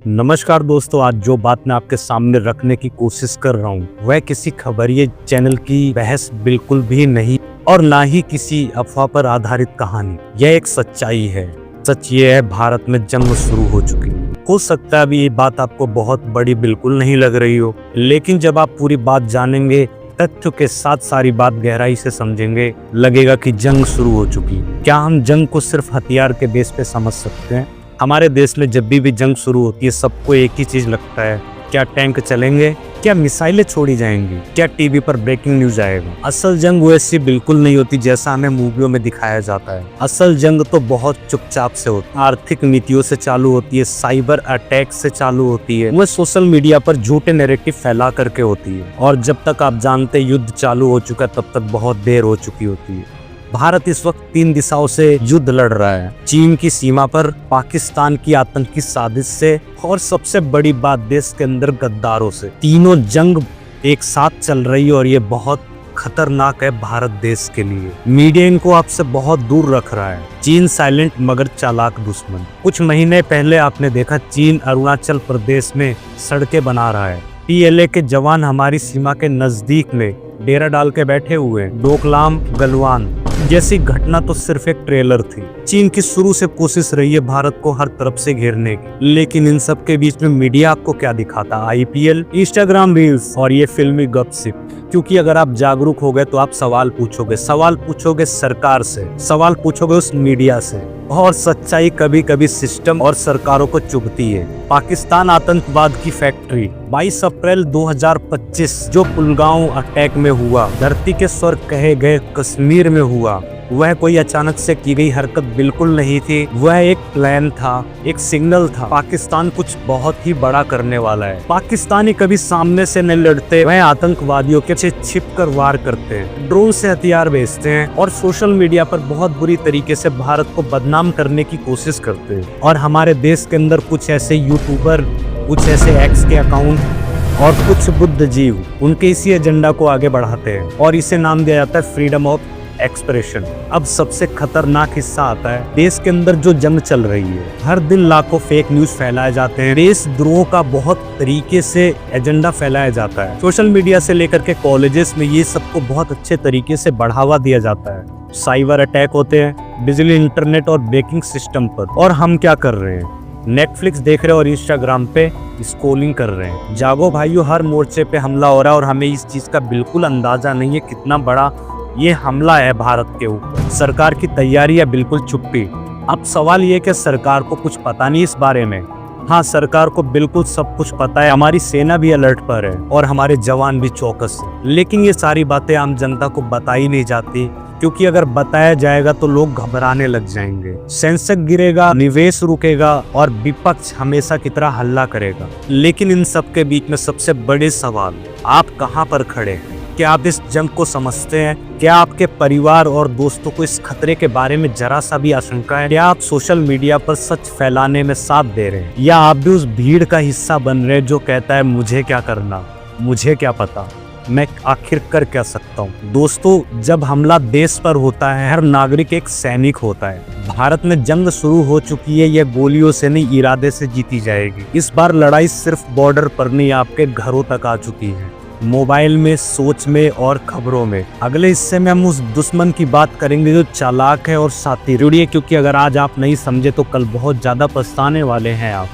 नमस्कार दोस्तों, आज जो बात मैं आपके सामने रखने की कोशिश कर रहा हूँ वह किसी खबरिये चैनल की बहस बिल्कुल भी नहीं और ना ही किसी अफवाह पर आधारित कहानी। यह एक सच्चाई है। सच ये है, भारत में जंग शुरू हो चुकी है। हो सकता है अभी ये बात आपको बहुत बड़ी बिल्कुल नहीं लग रही हो, लेकिन जब आप पूरी बात जानेंगे, तथ्य के साथ सारी बात गहराई से समझेंगे, लगेगा कि जंग शुरू हो चुकी है। क्या हम जंग को सिर्फ हथियार के बेस पे समझ सकते हैं? हमारे देश में जब भी जंग शुरू होती है, सबको एक ही चीज लगता है, क्या टैंक चलेंगे, क्या मिसाइलें छोड़ी जाएंगी, क्या टीवी पर ब्रेकिंग न्यूज आएगा। असल जंग वैसी बिल्कुल नहीं होती जैसा हमें मूवियों में दिखाया जाता है। असल जंग तो बहुत चुपचाप से होती है। आर्थिक नीतियों से चालू होती है, साइबर अटैक से चालू होती है, वह सोशल मीडिया पर झूठे नैरेटिव फैला करके होती है। और जब तक आप जानते युद्ध चालू हो चुका है, तब तक बहुत देर हो चुकी होती है। भारत इस वक्त 3 दिशाओं से युद्ध लड़ रहा है। चीन की सीमा पर, पाकिस्तान की आतंकी साजिश से, और सबसे बड़ी बात देश के अंदर गद्दारों से। तीनों जंग एक साथ चल रही है और ये बहुत खतरनाक है भारत देश के लिए। मीडिया इनको आपसे बहुत दूर रख रहा है। चीन साइलेंट मगर चालाक दुश्मन। कुछ महीने पहले आपने देखा, चीन अरुणाचल प्रदेश में सड़कें बना रहा है। PLA के जवान हमारी सीमा के नजदीक में डेरा डाल के बैठे हुए हैं। डोकलाम, गलवान जैसी घटना तो सिर्फ एक ट्रेलर थी। चीन की शुरू से कोशिश रही है भारत को हर तरफ से घेरने की, लेकिन इन सब के बीच में मीडिया आपको क्या दिखाता? IPL, इंस्टाग्राम रील्स और ये फिल्मी गपशप। क्योंकि अगर आप जागरूक हो गए तो आप सवाल पूछोगे सरकार से, सवाल पूछोगे उस मीडिया से। और सच्चाई कभी कभी सिस्टम और सरकारों को चुभती है। पाकिस्तान आतंकवाद की फैक्ट्री 22 अप्रैल 2025 जो पुलगांव अटैक में हुआ, धरती के स्वर्ग कहे गए कश्मीर में हुआ, वह कोई अचानक से की गई हरकत बिल्कुल नहीं थी। वह एक प्लान था, एक सिग्नल था। पाकिस्तान कुछ बहुत ही बड़ा करने वाला है। पाकिस्तानी कभी सामने से नहीं लड़ते, वह आतंकवादियों के पीछे छिप कर वार करते हैं, ड्रोन से हथियार भेजते हैं और सोशल मीडिया पर बहुत बुरी तरीके से भारत को बदनाम करने की कोशिश करते हैं। और हमारे देश के अंदर कुछ ऐसे यूट्यूबर, कुछ ऐसे एक्स के अकाउंट और कुछ बुद्धिजीव उनके इसी एजेंडा को आगे बढ़ाते हैं और इसे नाम दिया जाता है फ्रीडम ऑफ एक्सप्रेशन। अब सबसे खतरनाक हिस्सा आता है, देश के अंदर जो जंग चल रही है। हर दिन लाखों फेक न्यूज फैलाए जाते हैं। देशद्रोह का बहुत तरीके से एजेंडा फैलाया जाता है। सोशल मीडिया से लेकर के कॉलेजेस में ये सबको बहुत अच्छे तरीके से बढ़ावा दिया जाता है। साइबर अटैक होते हैं बिजली, इंटरनेट और बैंकिंग सिस्टम पर। और हम क्या कर रहे हैं? नेटफ्लिक्स देख रहे हैं और इंस्टाग्राम पे स्क्रॉलिंग कर रहे हैं। जागो भाइयों, हर मोर्चे पे हमला हो रहा है और हमें इस चीज का बिल्कुल अंदाजा नहीं है कितना बड़ा ये हमला है भारत के ऊपर। सरकार की तैयारी है बिल्कुल चुप्पी। अब सवाल ये कि सरकार को कुछ पता नहीं इस बारे में? हाँ, सरकार को बिल्कुल सब कुछ पता है। हमारी सेना भी अलर्ट पर है और हमारे जवान भी चौकस है। लेकिन ये सारी बातें आम जनता को बताई नहीं जाती, क्योंकि अगर बताया जाएगा तो लोग घबराने लग जाएंगे। सेंसेक्स गिरेगा, निवेश रुकेगा और विपक्ष हमेशा की तरह हल्ला करेगा। लेकिन इन सब के बीच में सबसे बड़े सवाल, आप कहाँ पर खड़े हैं? क्या आप इस जंग को समझते हैं? क्या आपके परिवार और दोस्तों को इस खतरे के बारे में जरा सा भी आशंका है? क्या आप सोशल मीडिया पर सच फैलाने में साथ दे रहे हैं, या आप भी उस भीड़ का हिस्सा बन रहे हैं जो कहता है मुझे क्या करना, मुझे क्या पता, मैं आखिर कर क्या सकता हूँ? दोस्तों, जब हमला देश पर होता है, हर नागरिक एक सैनिक होता है। भारत में जंग शुरू हो चुकी है। यह गोलियों से नहीं, इरादे से जीती जाएगी। इस बार लड़ाई सिर्फ बॉर्डर पर नहीं, आपके घरों तक आ चुकी है, मोबाइल में, सोच में और खबरों में। अगले हिस्से में हम उस दुश्मन की बात करेंगे जो चालाक है और साथी। जुड़िए, क्योंकि अगर आज आप नहीं समझे तो कल बहुत ज्यादा पछताने वाले हैं आप।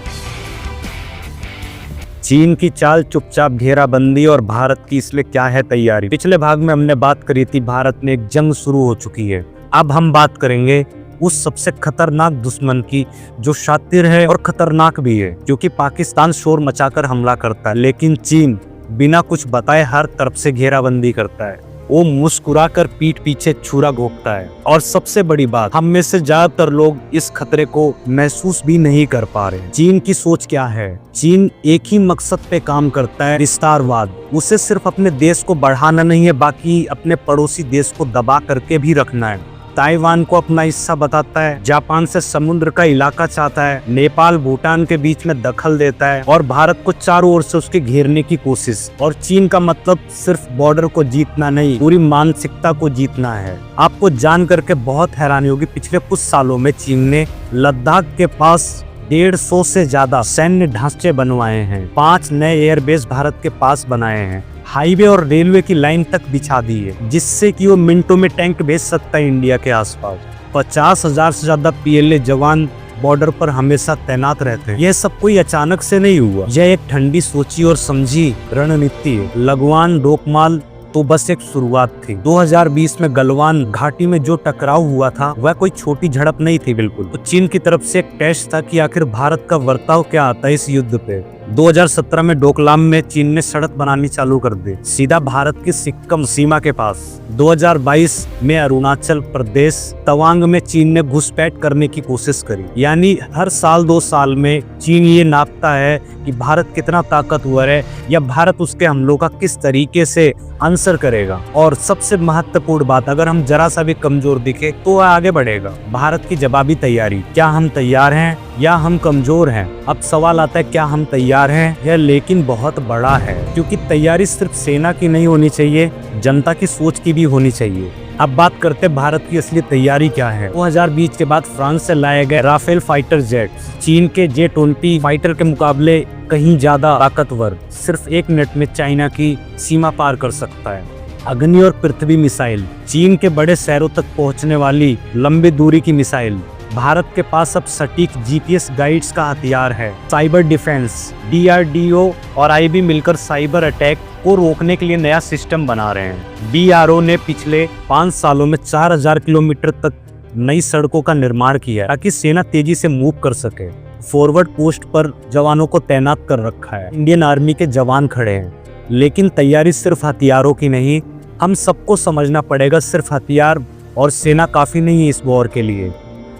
चीन की चाल, चुपचाप घेराबंदी और भारत की इसलिए क्या है तैयारी। पिछले भाग में हमने बात करी थी भारत में एक जंग शुरू हो चुकी है। अब हम बात करेंगे उस सबसे खतरनाक दुश्मन की जो शातिर है और खतरनाक भी है, क्योंकि पाकिस्तान शोर मचाकर हमला करता है, लेकिन चीन बिना कुछ बताए हर तरफ से घेराबंदी करता है। वो मुस्कुराकर पीठ पीछे छुरा घोंपता है। और सबसे बड़ी बात, हम में से ज्यादातर लोग इस खतरे को महसूस भी नहीं कर पा रहे। चीन की सोच क्या है? चीन एक ही मकसद पे काम करता है, विस्तारवाद। उसे सिर्फ अपने देश को बढ़ाना नहीं है, बाकी अपने पड़ोसी देश को दबा करके भी रखना है। ताइवान को अपना हिस्सा बताता है, जापान से समुद्र का इलाका चाहता है, नेपाल भूटान के बीच में दखल देता है और भारत को चारों ओर से उसके घेरने की कोशिश। और चीन का मतलब सिर्फ बॉर्डर को जीतना नहीं, पूरी मानसिकता को जीतना है। आपको जान करके बहुत हैरानी होगी, पिछले कुछ सालों में चीन ने लद्दाख के पास 150 से ज्यादा सैन्य ढांचे बनवाए हैं, 5 नए एयरबेस भारत के पास बनाए हैं, हाईवे और रेलवे की लाइन तक बिछा दी है, जिससे कि वो मिनटों में टैंक भेज सकता है इंडिया के आसपास। 50,000 से ज्यादा PLA जवान बॉर्डर पर हमेशा तैनात रहते हैं। यह सब कोई अचानक से नहीं हुआ, यह एक ठंडी सोची और समझी रणनीति है। लगवान डोकमाल तो बस एक शुरुआत थी। 2020 में गलवान घाटी में जो टकराव हुआ था वह कोई छोटी झड़प नहीं थी बिल्कुल। तो चीन की तरफ से एक टेस्ट था कि आखिर भारत का बर्ताव क्या आता है इस युद्ध पे। 2017 में डोकलाम में चीन ने सड़क बनानी चालू कर दी, सीधा भारत की सिक्किम सीमा के पास। 2022 में अरुणाचल प्रदेश तवांग में चीन ने घुसपैठ करने की कोशिश करी। यानी हर साल 2 साल में चीन ये नापता है कि भारत कितना ताकतवर है या भारत उसके हमलों का किस तरीके से आंसर करेगा। और सबसे महत्वपूर्ण बात, अगर हम जरा सा भी कमजोर दिखे तो वह आगे बढ़ेगा। भारत की जवाबी तैयारी, क्या हम तैयार हैं या हम कमजोर हैं? अब सवाल आता है क्या हम तैयार हैं? यह लेकिन बहुत बड़ा है, क्योंकि तैयारी सिर्फ सेना की नहीं होनी चाहिए, जनता की सोच की भी होनी चाहिए। अब बात करते हैं भारत की असली तैयारी क्या है। 2020 के बाद फ्रांस से लाए गए राफेल फाइटर जेट चीन के J-20 फाइटर के मुकाबले कहीं ज्यादा ताकतवर, सिर्फ 1 मिनट में चाइना की सीमा पार कर सकता है। अग्नि और पृथ्वी मिसाइल, चीन के बड़े शहरों तक पहुंचने वाली लंबी दूरी की मिसाइल। भारत के पास अब सटीक GPS गाइड्स का हथियार है। साइबर डिफेंस, DRDO और IB मिलकर साइबर अटैक को रोकने के लिए नया सिस्टम बना रहे हैं। BRO ने पिछले 5 सालों में 4000 किलोमीटर तक नई सड़कों का निर्माण किया है, ताकि सेना तेजी से मूव कर सके। फॉरवर्ड पोस्ट पर जवानों को तैनात कर रखा है। इंडियन आर्मी के जवान खड़े हैं, लेकिन तैयारी सिर्फ हथियारों की नहीं। हम सबको समझना पड़ेगा सिर्फ हथियार और सेना काफी नहीं है इस वॉर के लिए।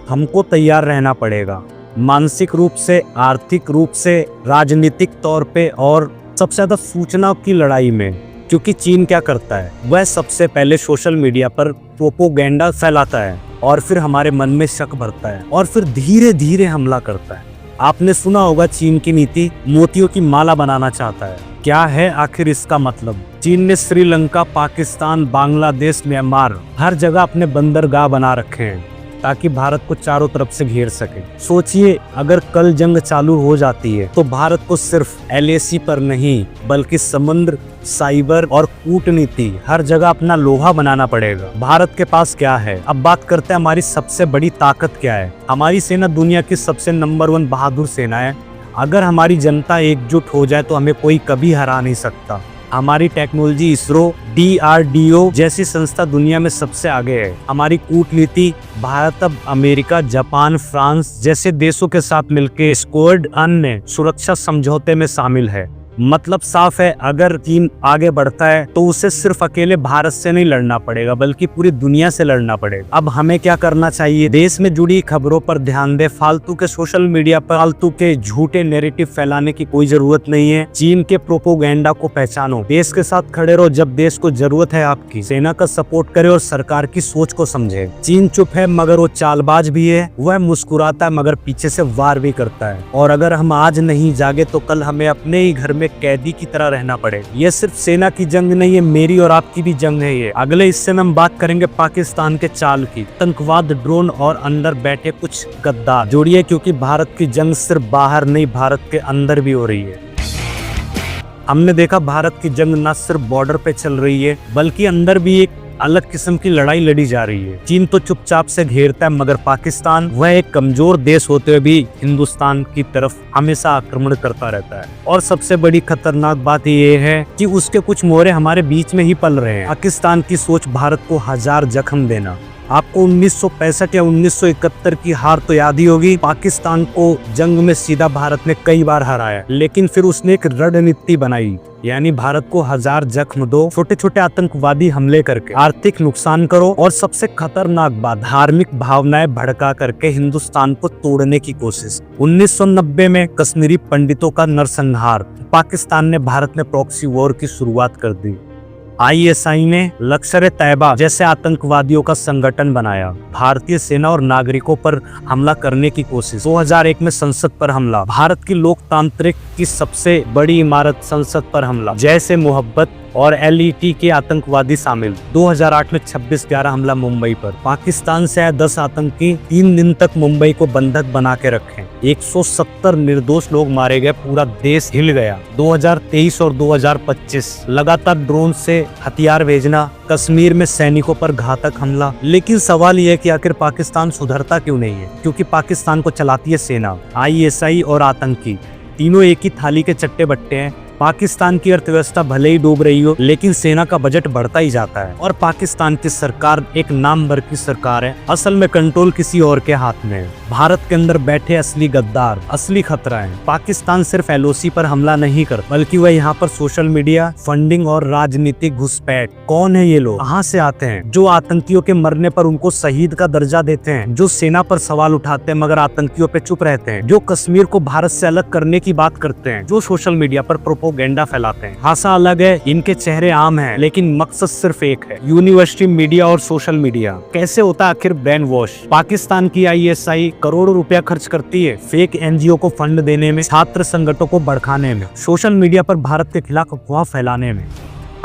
हमको तैयार रहना पड़ेगा, मानसिक रूप से, आर्थिक रूप से, राजनीतिक तौर पे और सबसे ज्यादा सूचना की लड़ाई में। क्योंकि चीन क्या करता है, वह सबसे पहले सोशल मीडिया पर प्रोपोगेंडा फैलाता है और फिर हमारे मन में शक भरता है और फिर धीरे धीरे हमला करता है। आपने सुना होगा चीन की नीति मोतियों की माला बनाना चाहता है। क्या है आखिर इसका मतलब? चीन ने श्रीलंका, पाकिस्तान, बांग्लादेश, म्यांमार हर जगह अपने बंदरगाह बना रखे हैं, ताकि भारत को चारों तरफ से घेर सके। सोचिए, अगर कल जंग चालू हो जाती है तो भारत को सिर्फ LAC पर नहीं, बल्कि समुद्र, साइबर और कूटनीति हर जगह अपना लोहा बनाना पड़ेगा। भारत के पास क्या है? अब बात करते हैं हमारी सबसे बड़ी ताकत क्या है। हमारी सेना दुनिया की सबसे नंबर 1 बहादुर सेना है। अगर हमारी जनता एकजुट हो जाए तो हमें कोई कभी हरा नहीं सकता। हमारी टेक्नोलॉजी ISRO, DRDO जैसी संस्था दुनिया में सबसे आगे है। हमारी कूटनीति, भारत अब अमेरिका, जापान, फ्रांस जैसे देशों के साथ मिलकर स्क्वाड अन्य सुरक्षा समझौते में शामिल है। मतलब साफ है, अगर चीन आगे बढ़ता है तो उसे सिर्फ अकेले भारत से नहीं लड़ना पड़ेगा, बल्कि पूरी दुनिया से लड़ना पड़ेगा। अब हमें क्या करना चाहिए? देश में जुड़ी खबरों पर ध्यान दे, फालतू के सोशल मीडिया पर फालतू के झूठे नैरेटिव फैलाने की कोई जरूरत नहीं है। चीन के प्रोपोगेंडा को पहचानो, देश के साथ खड़े रहो जब देश को जरूरत है आपकी, सेना का सपोर्ट करे और सरकार की सोच को समझे। चीन चुप है मगर वो चालबाज भी है, वह मुस्कुराता है मगर पीछे से वार भी करता है। और अगर हम आज नहीं जागे तो कल हमें अपने ही घर में कैदी की तरह रहना पड़े। ये सिर्फ सेना की जंग नहीं है, मेरी और आपकी भी जंग है ये। अगले हिस्से में हम बात करेंगे पाकिस्तान के चाल की, आतंकवाद, ड्रोन और अंदर बैठे कुछ गद्दार। जोड़िए, क्योंकि भारत की जंग सिर्फ बाहर नहीं, भारत के अंदर भी हो रही है। हमने देखा भारत की जंग न सिर्फ बॉर्डर पे चल रही है, बल्कि अंदर भी एक अलग किस्म की लड़ाई लड़ी जा रही है। चीन तो चुपचाप से घेरता है, मगर पाकिस्तान वह एक कमजोर देश होते हुए भी हिंदुस्तान की तरफ हमेशा आक्रमण करता रहता है। और सबसे बड़ी खतरनाक बात ये है कि उसके कुछ मोहरे हमारे बीच में ही पल रहे हैं। पाकिस्तान की सोच भारत को 1000 जख्म देना। आपको 1965 या 1971 की हार तो याद ही होगी। पाकिस्तान को जंग में सीधा भारत ने कई बार हराया, लेकिन फिर उसने एक रणनीति बनाई, यानी भारत को 1000 जख्म दो, छोटे छोटे आतंकवादी हमले करके आर्थिक नुकसान करो, और सबसे खतरनाक बात, धार्मिक भावनाएं भड़का करके हिंदुस्तान को तोड़ने की कोशिश। 1990 में कश्मीरी पंडितों का नरसंहार, पाकिस्तान ने भारत में प्रॉक्सी वॉर की शुरुआत कर दी। ISI ने लश्कर-ए-तैयबा जैसे आतंकवादियों का संगठन बनाया। भारतीय सेना और नागरिकों पर हमला करने की कोशिश। 2001 में संसद पर हमला, भारत की लोकतांत्रिक की सबसे बड़ी इमारत संसद पर हमला। जैसे मोहब्बत और LET के आतंकवादी शामिल। 2008 में 26/11 हमला मुंबई पर। पाकिस्तान से आए 10 आतंकी 3 दिन तक मुंबई को बंधक बना के रखे। 170 निर्दोष लोग मारे गए, पूरा देश हिल गया। 2023 और 2025 लगातार ड्रोन से हथियार भेजना, कश्मीर में सैनिकों पर घातक हमला। लेकिन सवाल यह है कि आखिर पाकिस्तान सुधरता क्यों नहीं है? क्योंकि पाकिस्तान को चलाती है सेना। ISI और आतंकी तीनों एक ही थाली के चट्टे बट्टे हैं। पाकिस्तान की अर्थव्यवस्था भले ही डूब रही हो, लेकिन सेना का बजट बढ़ता ही जाता है। और पाकिस्तान की सरकार एक नाम भर की सरकार है, असल में कंट्रोल किसी और के हाथ में है। भारत के अंदर बैठे असली गद्दार, असली खतरा है। पाकिस्तान सिर्फ LOC पर हमला नहीं करता, बल्कि वह यहाँ पर सोशल मीडिया, फंडिंग और राजनीतिक घुसपैठ। कौन है ये लोग, कहाँ से आते हैं? जो आतंकियों के मरने पर उनको शहीद का दर्जा देते हैं, जो सेना पर सवाल उठाते हैं मगर आतंकियों पे चुप रहते हैं, जो कश्मीर को भारत से अलग करने की बात करते हैं, जो सोशल मीडिया पर प्रोपोगेंडा फैलाते हैं। भाषा अलग है, इनके चेहरे आम हैं, लेकिन मकसद सिर्फ एक है। यूनिवर्सिटी मीडिया और सोशल मीडिया। कैसे होता है आखिर ब्रेन वॉश? पाकिस्तान की ISI करोड़ों रुपया खर्च करती है फेक NGO को फंड देने में, छात्र संगठनों को भड़काने में, सोशल मीडिया पर भारत के खिलाफ अफवाह फैलाने में।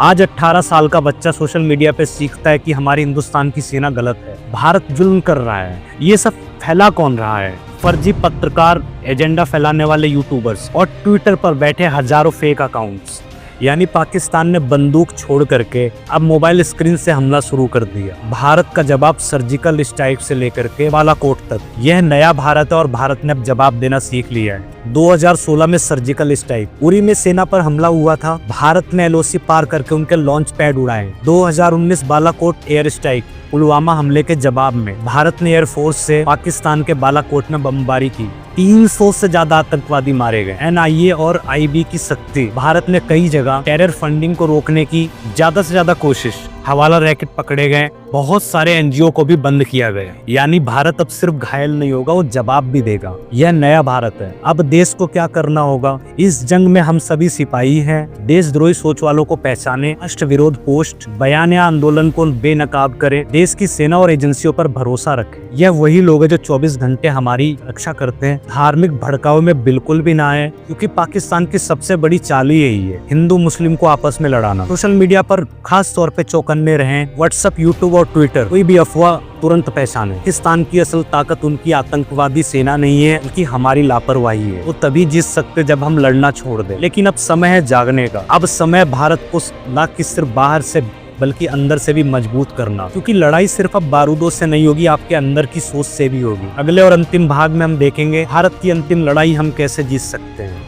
आज 18 साल का बच्चा सोशल मीडिया पे सीखता है कि हमारी हिंदुस्तान की सेना गलत है, भारत जुल्म कर रहा है। ये सब फैला कौन रहा है? फर्जी पत्रकार, एजेंडा फैलाने वाले यूट्यूबर्स और ट्विटर पर बैठे हजारों फेक अकाउंट्स। यानी पाकिस्तान ने बंदूक छोड़ करके अब मोबाइल स्क्रीन से हमला शुरू कर दिया। भारत का जवाब सर्जिकल स्ट्राइक से लेकर के बालाकोट तक। यह नया भारत है और भारत ने अब जवाब देना सीख लिया है। 2016 में सर्जिकल स्ट्राइक, उरी में सेना पर हमला हुआ था। भारत ने LOC पार करके उनके लॉन्च पैड उड़ाए। 2019 बालाकोट एयर स्ट्राइक, पुलवामा हमले के जवाब में भारत ने एयरफोर्स से पाकिस्तान के बालाकोट में बमबारी की। 300 से ज्यादा आतंकवादी मारे गए। NIA और IB की सख्ती। भारत ने कई जगह टेरर फंडिंग को रोकने की ज्यादा से ज्यादा कोशिश। हवाला रैकेट पकड़े गए, बहुत सारे NGO को भी बंद किया गया। यानी भारत अब सिर्फ घायल नहीं होगा, वो जवाब भी देगा। यह नया भारत है। अब देश को क्या करना होगा? इस जंग में हम सभी सिपाही हैं। देशद्रोही सोच वालों को पहचाने, राष्ट्र विरोध पोस्ट, बयान या आंदोलन को बेनकाब करें, देश की सेना और एजेंसियों पर भरोसा रखें। यह वही लोग हैं जो 24 घंटे हमारी रक्षा करते हैं। धार्मिक भड़काव में बिल्कुल भी ना आए, क्योंकि पाकिस्तान की सबसे बड़ी चाल ही यही है, हिंदू मुस्लिम को आपस में लड़ाना। सोशल मीडिया पर खास तौर पे चौकन्ने रहें। व्हाट्सएप, यूट्यूब और ट्विटर, कोई भी अफवाह तुरंत पहचाने। पाकिस्तान की असल ताकत उनकी आतंकवादी सेना नहीं है, बल्कि हमारी लापरवाही है। वो तभी जीत सकते जब हम लड़ना छोड़ दें। लेकिन अब समय है जागने का। अब समय भारत को न कि सिर्फ बाहर से बल्कि अंदर से भी मजबूत करना, क्योंकि लड़ाई सिर्फ अब बारूदों से नहीं होगी, आपके अंदर की सोच से भी होगी। अगले और अंतिम भाग में हम देखेंगे भारत की अंतिम लड़ाई हम कैसे जीत सकते हैं।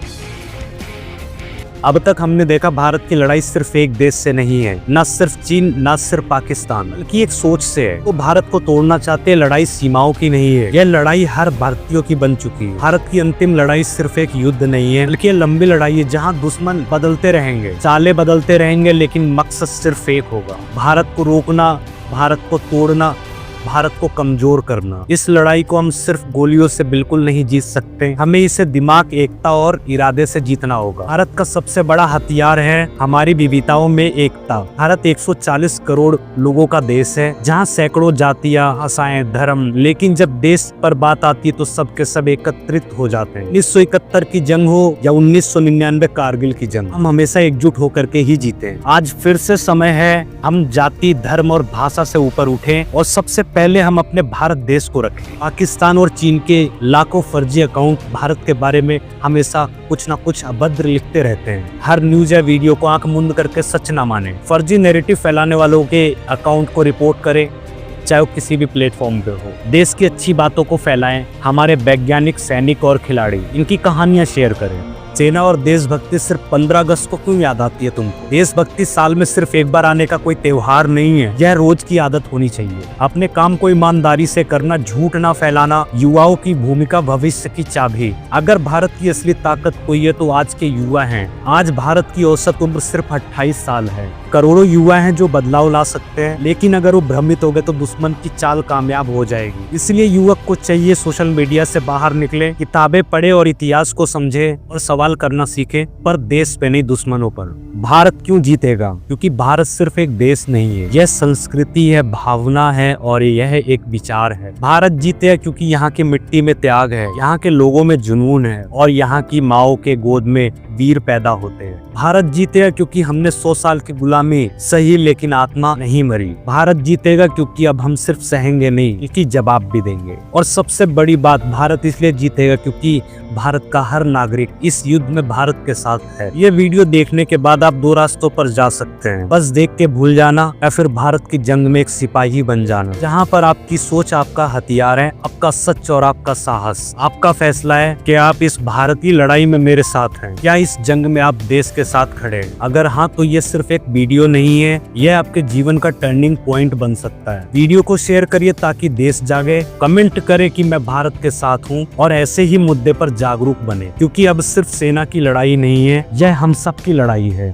अब तक हमने देखा भारत की लड़ाई सिर्फ एक देश से नहीं है, न सिर्फ चीन, न सिर्फ पाकिस्तान, बल्कि एक सोच से है। वो भारत को तोड़ना चाहते हैं। लड़ाई सीमाओं की नहीं है, यह लड़ाई हर भारतीयों की बन चुकी है। भारत की अंतिम लड़ाई सिर्फ एक युद्ध नहीं है, बल्कि लंबी लड़ाई है, जहां दुश्मन बदलते रहेंगे, चालें बदलते रहेंगे, लेकिन मकसद सिर्फ एक होगा: भारत को रोकना, भारत को तोड़ना, भारत को कमजोर करना। इस लड़ाई को हम सिर्फ गोलियों से बिल्कुल नहीं जीत सकते, हमें इसे दिमाग, एकता और इरादे से जीतना होगा। भारत का सबसे बड़ा हथियार है हमारी विविधताओं में एकता। भारत 140 करोड़ लोगों का देश है, जहां सैकड़ों जातियां, भाषाएं, धर्म, लेकिन जब देश पर बात आती है तो सबके सब एकत्रित हो जाते हैं। 1971 की जंग हो या 1999 कारगिल की जंग, हम हमेशा एकजुट होकर के ही जीते हैं। आज फिर से समय है हम जाति, धर्म और भाषा से ऊपर उठें और सबसे पहले हम अपने भारत देश को रखें। पाकिस्तान और चीन के लाखों फर्जी अकाउंट भारत के बारे में हमेशा कुछ ना कुछ अभद्र लिखते रहते हैं। हर न्यूज या वीडियो को आंख मूंद करके सच ना माने। फर्जी नैरेटिव फैलाने वालों के अकाउंट को रिपोर्ट करें, चाहे वो किसी भी प्लेटफॉर्म पे हो। देश की अच्छी बातों को फैलाएं। हमारे वैज्ञानिक, सैनिक और खिलाड़ी, इनकी कहानियां शेयर करें। सेना और देशभक्ति सिर्फ 15 अगस्त को क्यों याद आती है तुमको? देशभक्ति साल में सिर्फ एक बार आने का कोई त्योहार नहीं है, यह रोज की आदत होनी चाहिए। अपने काम को ईमानदारी से करना, झूठ ना फैलाना, युवाओं की भूमिका भविष्य की चाबी। अगर भारत की असली ताकत कोई है तो आज के युवा हैं। आज भारत की औसत उम्र सिर्फ 28 साल है। करोड़ों युवा हैं जो बदलाव ला सकते हैं, लेकिन अगर वो भ्रमित हो गए तो दुश्मन की चाल कामयाब हो जाएगी। इसलिए युवक को चाहिए सोशल मीडिया से बाहर निकले, किताबें पढ़े और इतिहास को समझे और सवाल सवाल करना सीखें, पर देश पे नहीं, दुश्मनों पर। भारत क्यों जीतेगा? क्योंकि भारत सिर्फ एक देश नहीं है, यह संस्कृति है, भावना है और यह एक विचार है। भारत जीते है क्योंकि यहाँ की मिट्टी में त्याग है, यहाँ के लोगों में जुनून है और यहाँ की माओ के गोद में वीर पैदा होते हैं। भारत जीतेगा क्योंकि हमने 100 साल की गुलामी सही, लेकिन आत्मा नहीं मरी। भारत जीतेगा क्योंकि अब हम सिर्फ सहेंगे नहीं, बल्कि जवाब भी देंगे। और सबसे बड़ी बात, भारत इसलिए जीतेगा क्योंकि भारत का हर नागरिक इस युद्ध में भारत के साथ है। ये वीडियो देखने के बाद आप 2 रास्तों पर जा सकते हैं, बस देख के भूल जाना या फिर भारत की जंग में एक सिपाही बन जाना, जहाँ पर आपकी सोच आपका हथियार है, आपका सच और आपका साहस। आपका फैसला है कि आप इस भारत की लड़ाई में मेरे साथ हैं, क्या इस जंग में आप देश के साथ खड़े हैं। अगर हाँ, तो ये सिर्फ एक वीडियो नहीं है, यह आपके जीवन का टर्निंग पॉइंट बन सकता है। वीडियो को शेयर करिए ताकि देश जागे, कमेंट करे कि मैं भारत के साथ हूँ और ऐसे ही मुद्दे पर जागरूक बने, क्योंकि अब सिर्फ सेना की लड़ाई नहीं है, यह हम सब की लड़ाई है।